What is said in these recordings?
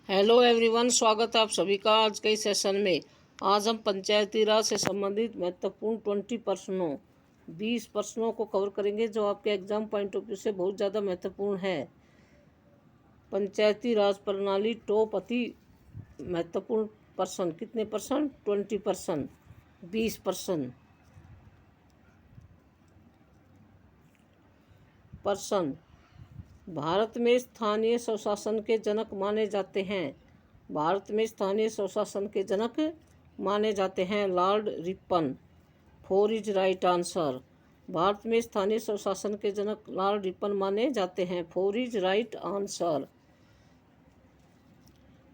Hello everyone, स्वागत है आप सभी का आज के इस सेशन में। आज हम पंचायती राज से संबंधित महत्वपूर्ण 20 प्रश्नों को कवर करेंगे जो आपके एग्जाम पॉइंट ऑफ व्यू से बहुत ज़्यादा महत्वपूर्ण है। पंचायती राज प्रणाली टॉप अति महत्वपूर्ण प्रश्न कितने परसेंट? 20%, 20%। प्रश्न, भारत में स्थानीय स्वशासन के जनक माने जाते हैं। भारत में स्थानीय स्वशासन के जनक माने जाते हैं Lord Ripon. 4 is right answer. Bharat में स्थानीय स्वशासन के जनक लॉर्ड रिपन माने जाते हैं। 4 इज राइट आंसर।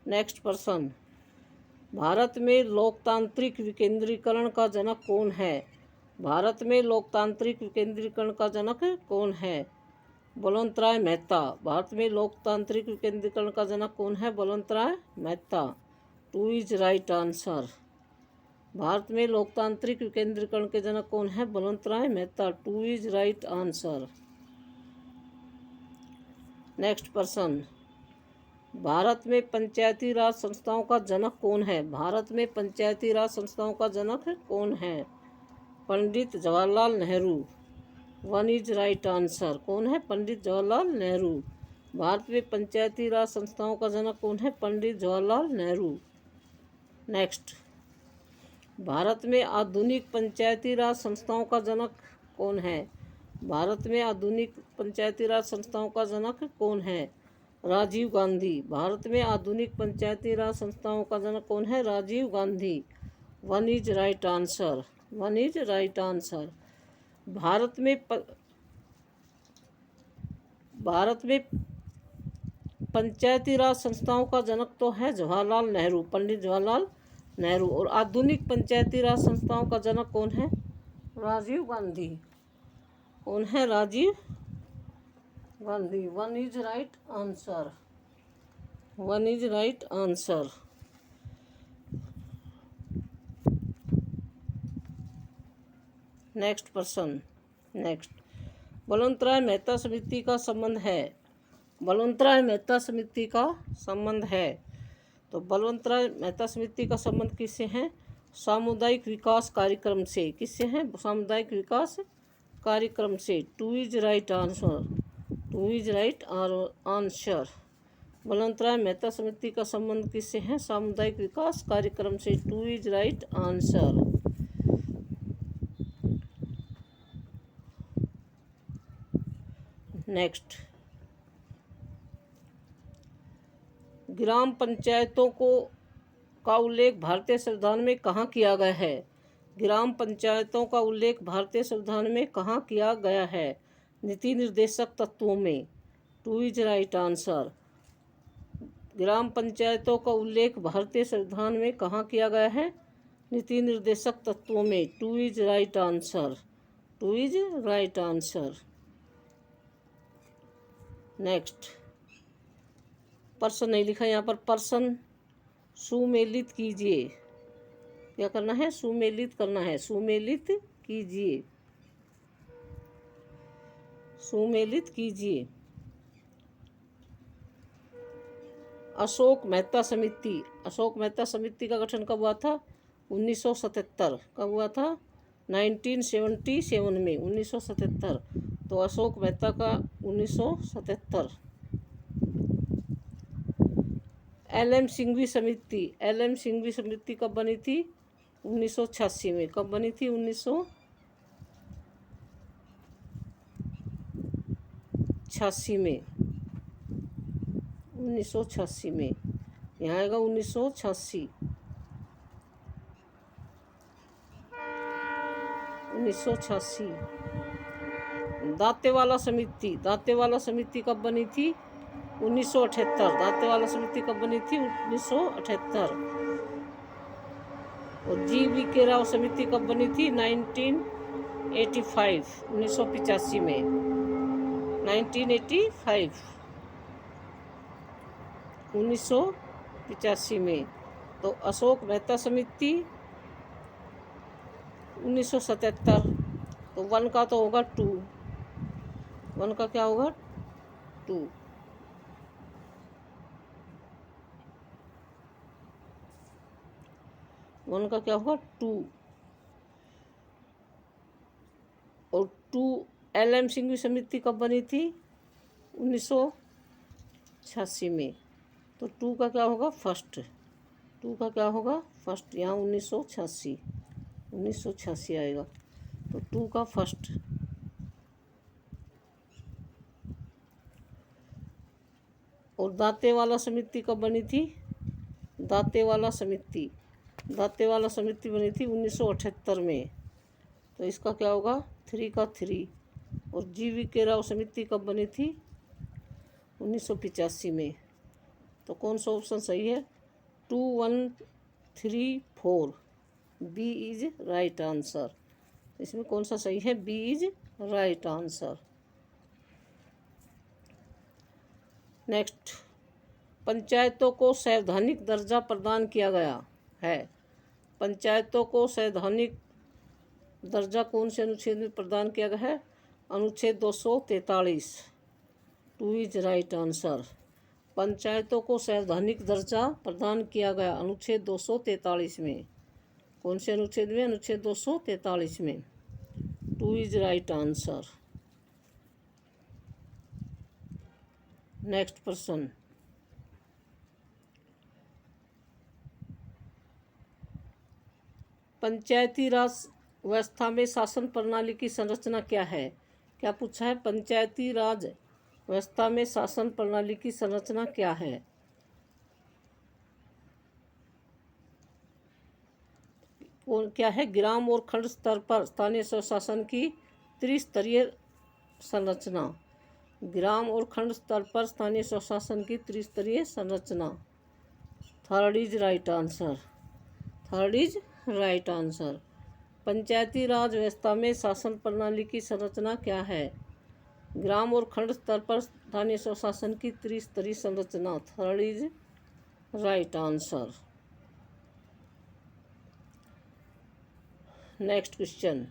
नेक्स्ट प्रश्न, भारत में लोकतांत्रिक विकेंद्रीकरण का जनक कौन है? भारत में लोकतांत्रिक विकेंद्रीकरण का जनक कौन है? बलवंत राय मेहता। भारत में लोकतांत्रिक विकेंद्रीकरण का जनक कौन है? Balwant Rai Mehta. 2 is right answer. Bharat में लोकतांत्रिक विकेंद्रीकरण के जनक कौन है? Balwant Rai Mehta. 2 is right answer. Next प्रश्न, भारत में पंचायती राज संस्थाओं का जनक कौन है? भारत में पंचायती राज संस्थाओं का जनक कौन है? Pandit Jawaharlal Nehru. 1 is right answer. कौन है? पंडित जवाहरलाल नेहरू। भारत में पंचायती राज संस्थाओं का जनक कौन है? पंडित जवाहरलाल नेहरू। नेक्स्ट, भारत में आधुनिक पंचायती राज संस्थाओं का जनक कौन है? भारत में आधुनिक पंचायती राज संस्थाओं का जनक कौन है? राजीव गांधी। भारत में आधुनिक पंचायती राज संस्थाओं का जनक कौन है? Rajiv Gandhi. 1 is right answer. 1 is right answer. Bharat में पंचायती राज संस्थाओं का जनक तो है जवाहरलाल नेहरू, पंडित जवाहरलाल नेहरू। और आधुनिक पंचायती राज संस्थाओं का जनक कौन है? राजीव गांधी। कौन है? Rajiv Gandhi. 1 is right answer. 1 is right answer. Next प्रश्न। नेक्स्ट, बलवंत राय मेहता समिति का संबंध है। बलवंत राय मेहता समिति का संबंध है। तो बलवंत राय मेहता समिति का संबंध किससे है? सामुदायिक विकास कार्यक्रम से। किससे है? सामुदायिक विकास कार्यक्रम से। 2 is right answer. 2 is right answer. Balwant Rai Mehta समिति का संबंध किससे है? सामुदायिक विकास कार्यक्रम से। 2 इज राइट आंसर। नेक्स्ट, ग्राम पंचायतों का उल्लेख भारतीय संविधान में कहाँ किया गया है? ग्राम पंचायतों का उल्लेख भारतीय संविधान में कहाँ किया गया है? नीति निर्देशक तत्वों में। 2 इज राइट आंसर। ग्राम पंचायतों का उल्लेख भारतीय संविधान में कहाँ किया गया है? नीति निर्देशक तत्वों में। 2 is right answer. 2 is right answer. Next, प्रश्न नहीं लिखा यहाँ पर। प्रश्न सुमेलित कीजिए। क्या करना है? सुमेलित करना है। सुमेलित कीजिए। सुमेलित कीजिए। अशोक मेहता समिति। अशोक मेहता समिति का गठन कब हुआ था? 1977। कब हुआ था? 1977 में। 1977। तो अशोक मेहता का 1977। LM सिंघवी समिति। LM सिंघवी समिति कब बनी थी? 1986 में। कब बनी थी? 1986 में। 1986 में। यहाँ आएगा 1986। 1986। दांतेवाला समिति। दांतेवाला समिति कब बनी थी? 1978। दांतेवाला समिति कब बनी थी? 1978। और GVK राव समिति कब बनी थी? 1985। 1985 में। 1985। 1985 में। तो अशोक मेहता समिति 1977। तो 1 का तो होगा 2। 1 का क्या होगा? 2। वन का क्या होगा 2, और 2 LM सिंघवी समिति कब बनी थी 1986 में, तो 2 का क्या होगा फर्स्ट, 2 का क्या होगा फर्स्ट, यहाँ 1986 आएगा, तो 2 का फर्स्ट। और दांतेवाला समिति कब बनी थी, दांतेवाला समिति बनी थी 1978 में, तो इसका क्या होगा 3 का 3। और GV राव समिति कब बनी थी 1985 में, तो कौन सा ऑप्शन सही है 2, 1, 3, 4, बी इज राइट आंसर। इसमें कौन सा सही है, B is right answer. Next, पंचायतों को संवैधानिक दर्जा प्रदान किया गया है। पंचायतों को संवैधानिक दर्जा कौन से अनुच्छेद में प्रदान किया गया है, अनुच्छेद 243, 2 इज राइट आंसर। पंचायतों को संवैधानिक दर्जा प्रदान किया गया अनुच्छेद 243 में, कौन से अनुच्छेद में, अनुच्छेद 243 में, 2 इज राइट आंसर। नेक्स्ट प्रश्न, पंचायती राज व्यवस्था में शासन प्रणाली की संरचना क्या है। क्या पूछा है, पंचायती राज व्यवस्था में शासन प्रणाली की संरचना क्या है। क्या है, ग्राम और खंड स्तर पर स्थानीय स्वशासन की त्रिस्तरीय संरचना। ग्राम और खंड स्तर पर स्थानीय स्वशासन की त्रिस्तरीय संरचना, third is right answer, third is right answer. Panchayati Raj व्यवस्था में शासन प्रणाली की संरचना क्या है, ग्राम और खंड स्तर पर स्थानीय स्वशासन की त्रिस्तरीय संरचना, third is right answer. Next question,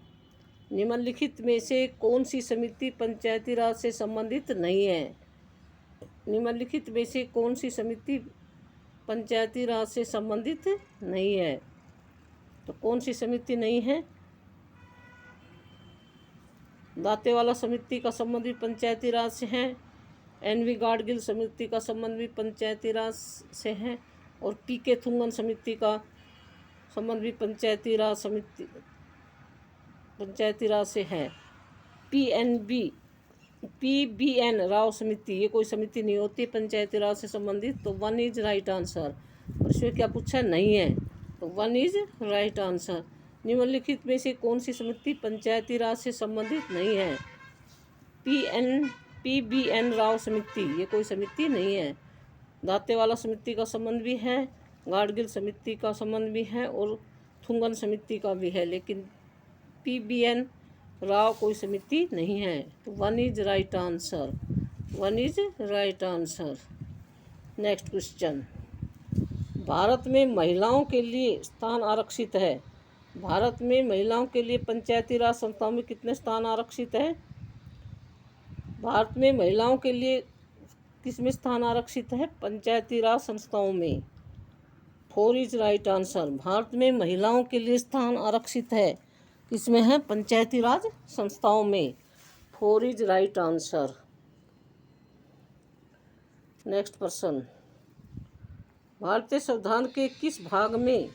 निम्नलिखित में से कौन सी समिति पंचायती राज से संबंधित नहीं है। निम्नलिखित में से कौन सी समिति पंचायती राज से संबंधित नहीं है, तो कौन सी समिति नहीं है, दांतेवाला समिति का संबंध भी पंचायती राज से है, NV गाडगिल समिति का संबंध भी पंचायती राज से है, और PK थुंगन समिति का संबंध भी पंचायती राज से है। PBN राव समिति, ये कोई समिति नहीं होती पंचायती राज से संबंधित, तो 1 इज राइट आंसर। और इसमें क्या पूछा, नहीं है, तो 1 इज राइट आंसर। निम्नलिखित में से कौन सी समिति पंचायती राज से संबंधित नहीं है, PBN राव समिति, ये कोई समिति नहीं है। दांतेवाला समिति का संबंध भी है, गाडगिल समिति का संबंध भी है, और थुंगन समिति का भी है, लेकिन PBN राव कोई समिति नहीं है, तो 1 is right answer, 1 is right answer. Next question, Bharat में महिलाओं के लिए स्थान आरक्षित है। भारत में महिलाओं के लिए पंचायती राज संस्थाओं में कितने स्थान आरक्षित है, भारत में महिलाओं के लिए किसमें स्थान आरक्षित है, पंचायती राज संस्थाओं में, 4 इज राइट आंसर। भारत में महिलाओं के लिए स्थान आरक्षित है, किसमें है, पंचायती राज संस्थाओं में, 4 इज राइट आंसर। नेक्स्ट प्रश्न, भारतीय संविधान के किस भाग में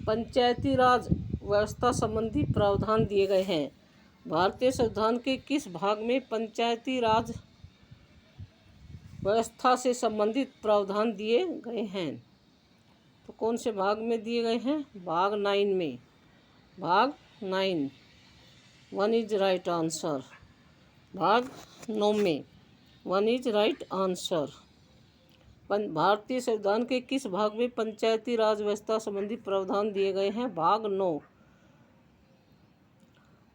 पंचायती राज व्यवस्था संबंधी प्रावधान दिए गए हैं। भारतीय संविधान के किस भाग में पंचायती राज व्यवस्था से संबंधित प्रावधान दिए गए हैं, तो कौन से भाग में दिए गए हैं, भाग 9 में, भाग 9, 1 इज राइट आंसर। भाग 9 में 1 इज राइट आंसर। भारतीय संविधान के किस भाग में पंचायती राज व्यवस्था संबंधी प्रावधान दिए गए हैं, भाग 9,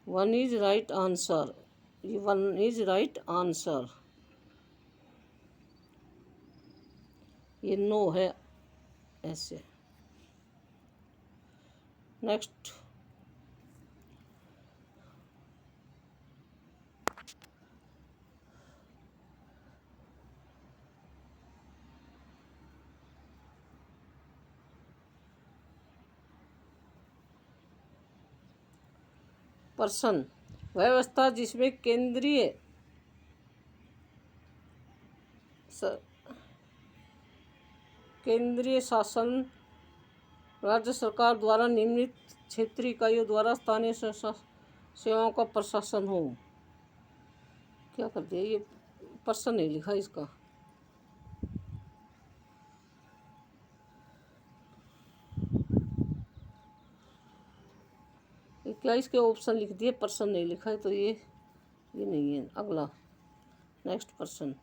1 is right answer, 1 is right answer. ये 9 है ऐसे। नेक्स्ट, पर्सन व्यवस्था जिसमें केंद्रीय शासन राज्य सरकार द्वारा निम्नलिखित क्षेत्रीय इकाइयों द्वारा स्थानीय सेवाओं का प्रशासन हो। क्या कर दिया, ये पर्सन नहीं लिखा इसका। क्या इसके ऑप्शन लिख दिए, पर्सन नहीं लिखा है, तो ये नहीं है। अगला नेक्स्ट पर्सन।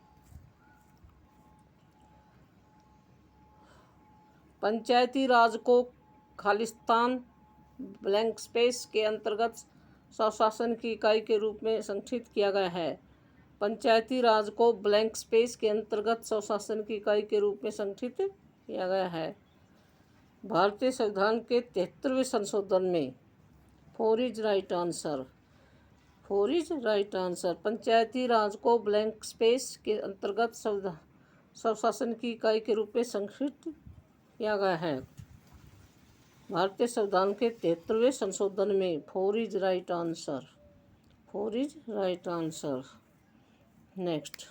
पंचायती राज को खालिस्तान ब्लैंक स्पेस के अंतर्गत स्वशासन की इकाई के रूप में संगठित किया गया है। पंचायती राज को ब्लैंक स्पेस के अंतर्गत स्वशासन की इकाई के रूप में संगठित किया गया है। भारतीय संविधान के 73वें संशोधन में। Four is right answer. Panchayati Raj को ब्लैंक स्पेस के अंतर्गत स्वशासन की इकाई के रूप में संगठित किया गया है भारतीय संविधान के 73वें संशोधन में। Four is right answer. Next,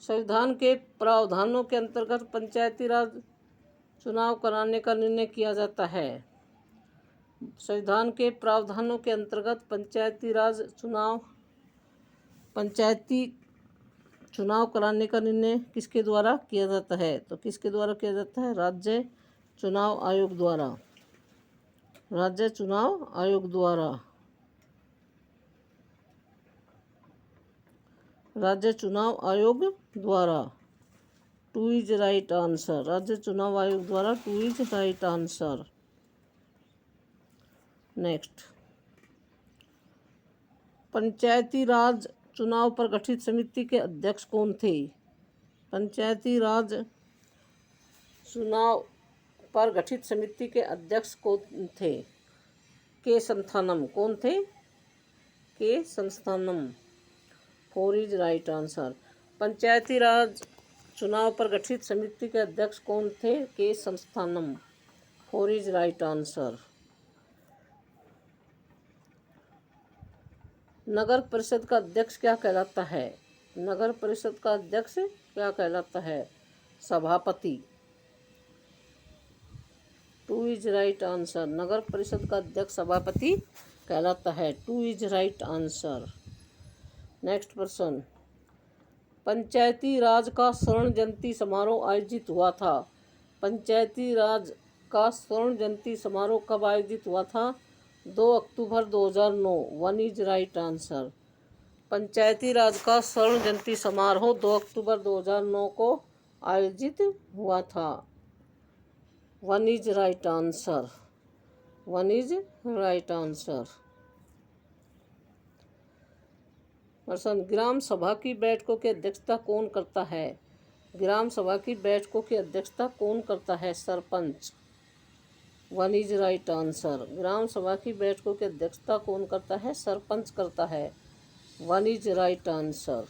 संविधान के प्रावधानों के अंतर्गत पंचायती राज चुनाव कराने का निर्णय किया जाता है। संविधान के प्रावधानों के अंतर्गत पंचायती चुनाव कराने का निर्णय किसके द्वारा किया जाता है? तो किसके द्वारा किया जाता है? राज्य चुनाव आयोग द्वारा। राज्य चुनाव आयोग द्वारा। Two is right answer. राज्य चुनाव आयोग द्वारा। Two is right answer. Next, Panchayati Raj चुनाव पर गठित समिति के अध्यक्ष कौन थे? पंचायती राज चुनाव पर गठित समिति के अध्यक्ष कौन थे? के संस्थानम। कौन थे? K Santhanam. Four is right answer. Panchayati Raj चुनाव पर गठित समिति के अध्यक्ष कौन थे? K Santhanam. Four is right answer. नगर परिषद का अध्यक्ष क्या कहलाता है? नगर परिषद का अध्यक्ष क्या कहलाता है? सभापति। Two is right answer. नगर परिषद का अध्यक्ष सभापति कहलाता है। Two is right answer. Next person. Panchayati Raj का स्वर्ण जयंती समारोह आयोजित हुआ था। पंचायती राज का स्वर्ण जयंती समारोह कब आयोजित हुआ था? 2 अक्टूबर 2009। One is right answer. Panchayati Raj का स्वर्ण जयंती समारोह 2 अक्टूबर 2009 को आयोजित हुआ था। One is right answer. Person. ग्राम सभा की बैठकों की अध्यक्षता कौन करता है? ग्राम सभा की बैठकों की अध्यक्षता कौन करता है? सरपंच। One is right answer. ग्राम सभा की बैठकों की अध्यक्षता कौन करता है? सरपंच करता है। One is right answer.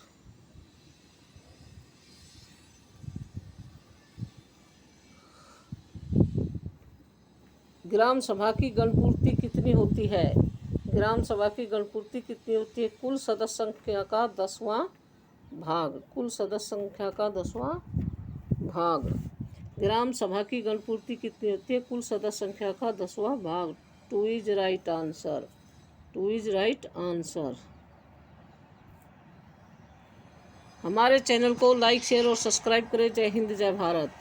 ग्राम सभा की गणपूर्ति कितनी होती है? ग्राम सभा की गणपूर्ति कितनी होती है? कुल सदस्य संख्या का 10वां भाग। कुल सदस्य संख्या का 10वां भाग। ग्राम सभा की गणपूर्ति कितनी होती है? कुल सदस्य संख्या का 10वां भाग। To is right answer. हमारे चैनल को लाइक, शेयर और सब्सक्राइब करें। जय हिंद, जय भारत।